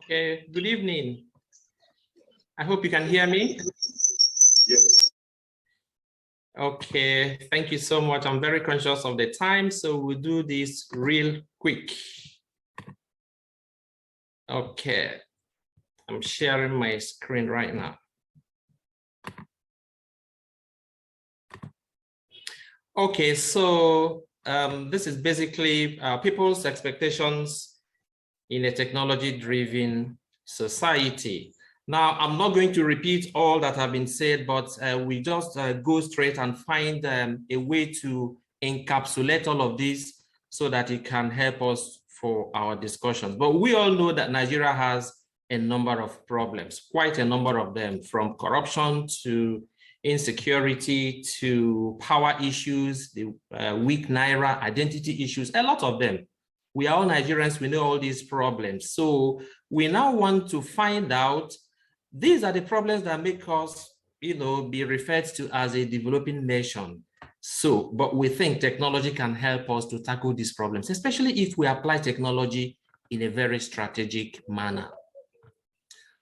Okay, good evening. I hope you can hear me. Yes. Okay, thank you so much. I'm very conscious of the time, so we'll do this real quick. Okay, I'm sharing my screen right now. Okay, so this is basically people's expectations in a technology-driven society. Now, I'm not going to repeat all that have been said, but we just go straight and find a way to encapsulate all of this so that it can help us for our discussions. But we all know that Nigeria has a number of problems, quite a number of them, from corruption to insecurity to power issues, the weak Naira, identity issues, a lot of them. We are all Nigerians, we know all these problems. So we now want to find out, these are the problems that make us, be referred to as a developing nation. So, but we think technology can help us to tackle these problems, especially if we apply technology in a very strategic manner.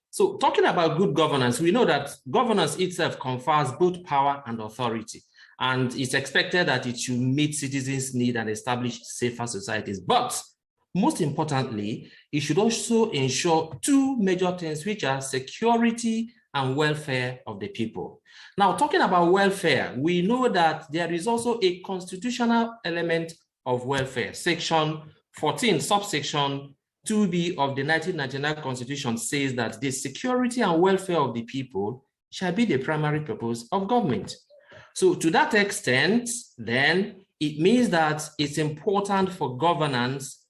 So talking about good governance, we know that governance itself confers both power and authority, and it's expected that it should meet citizens' needs and establish safer societies. But most importantly, it should also ensure two major things, which are security and welfare of the people. Now, talking about welfare, we know that there is also a constitutional element of welfare. Section 14, subsection 2B of the 1999 Constitution says that the security and welfare of the people shall be the primary purpose of government. So to that extent, then, it means that it's important for governance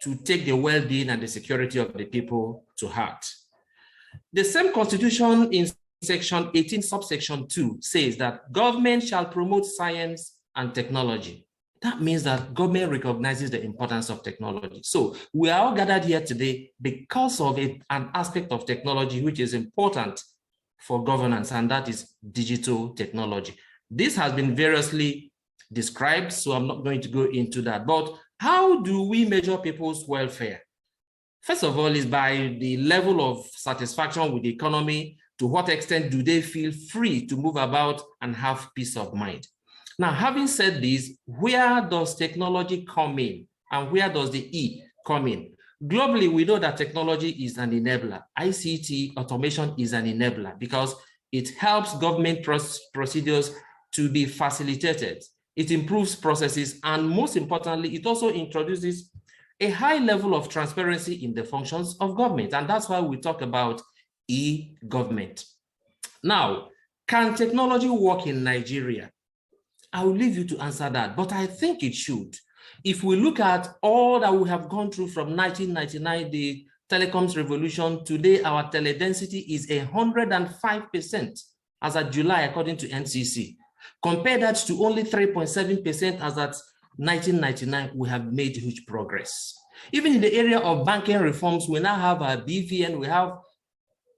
to take the well-being and the security of the people to heart. The same Constitution in section 18, subsection 2 says that government shall promote science and technology. That means that government recognizes the importance of technology. So we are all gathered here today because of an aspect of technology which is important for governance, and that is digital technology. This has been variously described, so I'm not going to go into that. But how do we measure people's welfare? First of all, is by the level of satisfaction with the economy. To what extent do they feel free to move about and have peace of mind? Now, having said this, where does technology come in and where does the E come in? Globally, we know that technology is an enabler. ICT, automation, is an enabler because it helps government procedures to be facilitated. It improves processes, and most importantly, it also introduces a high level of transparency in the functions of government. And that's why we talk about e-government. Now, can technology work in Nigeria? I will leave you to answer that, but I think it should. If we look at all that we have gone through from 1999, the telecoms revolution, today our teledensity is 105% as at July, according to NCC. Compare that to only 3.7% as at 1999, we have made huge progress. Even in the area of banking reforms, we now have a BVN, we have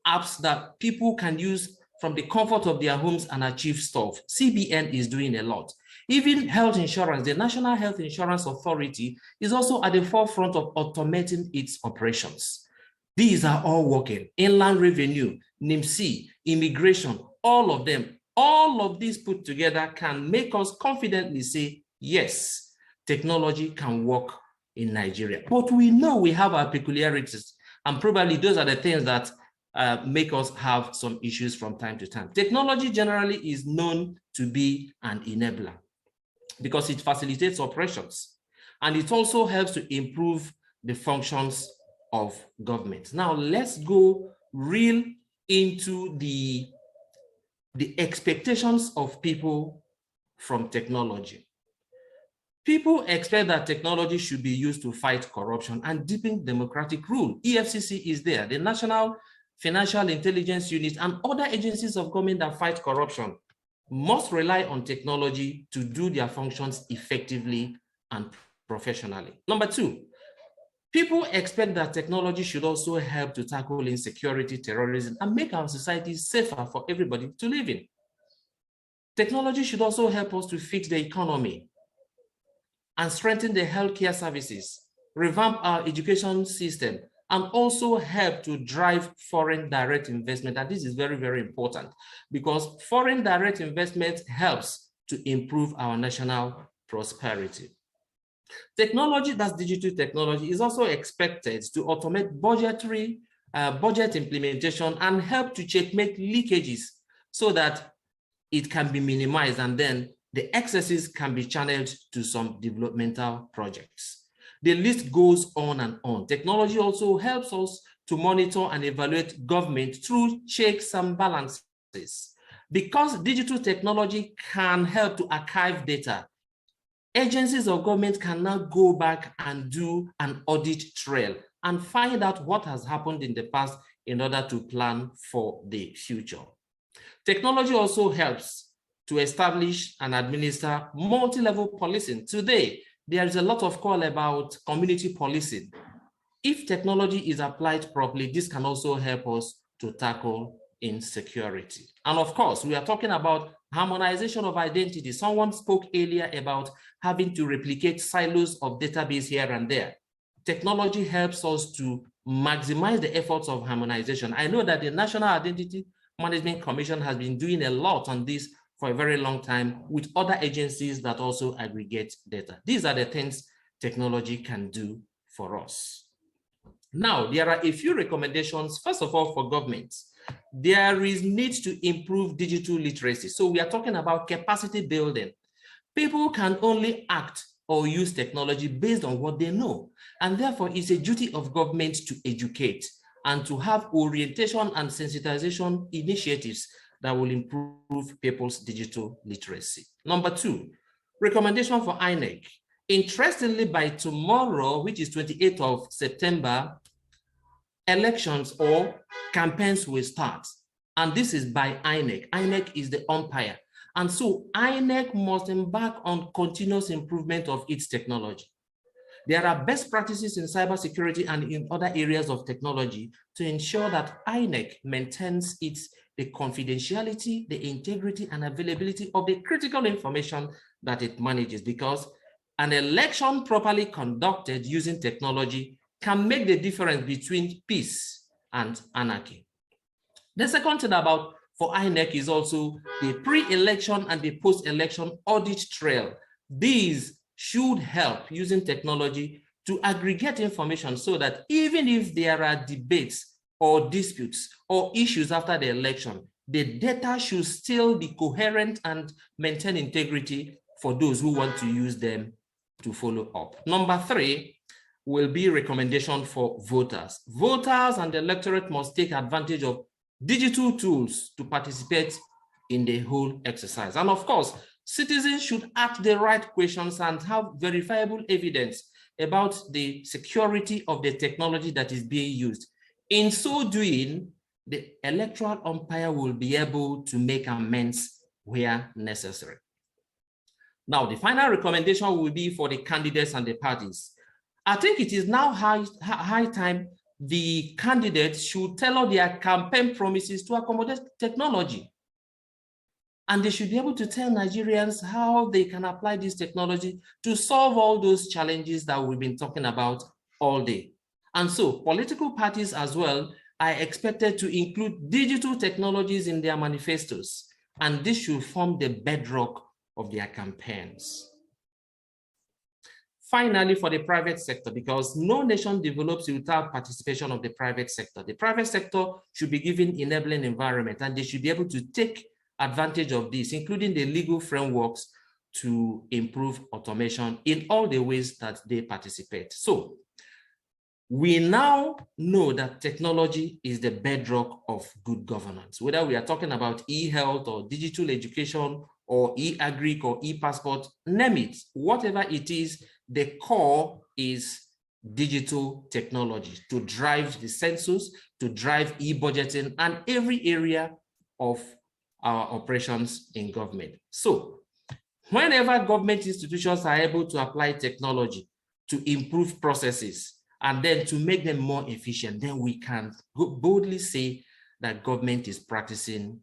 apps that people can use from the comfort of their homes and achieve stuff. CBN is doing a lot. Even health insurance, the National Health Insurance Authority is also at the forefront of automating its operations. These are all working. Inland revenue, NIMC, immigration, all of them. All of these put together can make us confidently say, yes, technology can work in Nigeria. But we know we have our peculiarities, and probably those are the things that make us have some issues from time to time. Technology generally is known to be an enabler because it facilitates operations, and it also helps to improve the functions of government. Now, let's go real into the expectations of people from technology. People expect that technology should be used to fight corruption and deepen democratic rule. EFCC is there, the National Financial Intelligence Unit, and other agencies of government that fight corruption must rely on technology to do their functions effectively and professionally. Number two, people expect that technology should also help to tackle insecurity, terrorism, and make our societies safer for everybody to live in. Technology should also help us to fix the economy and strengthen the healthcare services, revamp our education system, and also help to drive foreign direct investment. And this is very, very important because foreign direct investment helps to improve our national prosperity. Technology, that's digital technology, is also expected to automate budget implementation and help to checkmate leakages so that it can be minimized and then the excesses can be channeled to some developmental projects. The list goes on and on. Technology also helps us to monitor and evaluate government through checks and balances. Because digital technology can help to archive data, agencies of government can now go back and do an audit trail and find out what has happened in the past in order to plan for the future. Technology also helps to establish and administer multi-level policing. Today, there is a lot of call about community policing. If technology is applied properly, this can also help us to tackle insecurity. And of course, we are talking about harmonization of identity. Someone spoke earlier about having to replicate silos of database here and there. Technology helps us to maximize the efforts of harmonization. I know that the National Identity Management Commission has been doing a lot on this for a very long time with other agencies that also aggregate data. These are the things technology can do for us. Now, there are a few recommendations. First of all, for governments, there is need to improve digital literacy. So we are talking about capacity building. People can only act or use technology based on what they know. And therefore, it's a duty of government to educate and to have orientation and sensitization initiatives that will improve people's digital literacy. Number two, recommendation for INEC. Interestingly, by tomorrow, which is 28th of September, elections or campaigns will start. And this is by INEC. INEC is the umpire. And so INEC must embark on continuous improvement of its technology. There are best practices in cybersecurity and in other areas of technology to ensure that INEC maintains the confidentiality, the integrity, and availability of the critical information that it manages, because an election properly conducted using technology can make the difference between peace and anarchy. The second thing for INEC is also the pre-election and the post-election audit trail. These should help using technology to aggregate information so that even if there are debates or disputes or issues after the election, the data should still be coherent and maintain integrity for those who want to use them to follow up. Number three will be recommendation for voters. Voters and the electorate must take advantage of digital tools to participate in the whole exercise. And of course, citizens should ask the right questions and have verifiable evidence about the security of the technology that is being used. In so doing, the electoral umpire will be able to make amends where necessary. Now, the final recommendation will be for the candidates and the parties. I think it is now high time the candidates should tailor their campaign promises to accommodate technology. And they should be able to tell Nigerians how they can apply this technology to solve all those challenges that we've been talking about all day. And so political parties as well are expected to include digital technologies in their manifestos, and this should form the bedrock of their campaigns. Finally, for the private sector, because no nation develops without participation of the private sector. The private sector should be given enabling environment, and they should be able to take advantage of this, including the legal frameworks to improve automation in all the ways that they participate. So we now know that technology is the bedrock of good governance, whether we are talking about e-health or digital education or e-agric or e-passport, name it, whatever it is, the core is digital technology to drive the census, to drive e-budgeting, and every area of our operations in government. So whenever government institutions are able to apply technology to improve processes and then to make them more efficient, then we can boldly say that government is practicing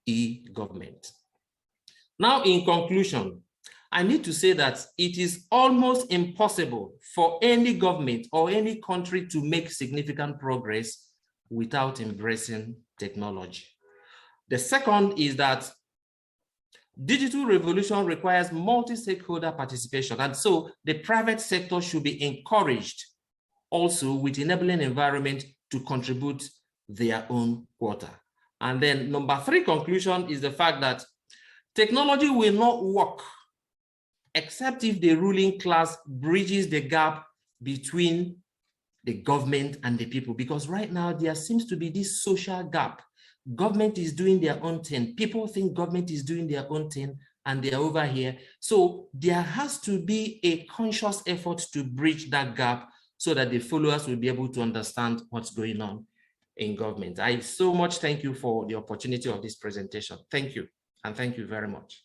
e-government. Now, in conclusion, I need to say that it is almost impossible for any government or any country to make significant progress without embracing technology. The second is that digital revolution requires multi-stakeholder participation. And so the private sector should be encouraged also with enabling environment to contribute their own quota. And then number 3 conclusion is the fact that technology will not work except if the ruling class bridges the gap between the government and the people, because right now there seems to be this social gap. Government is doing their own thing. People think government is doing their own thing and they're over here. So there has to be a conscious effort to bridge that gap so that the followers will be able to understand what's going on in government. I so much thank you for the opportunity of this presentation. Thank you, and thank you very much.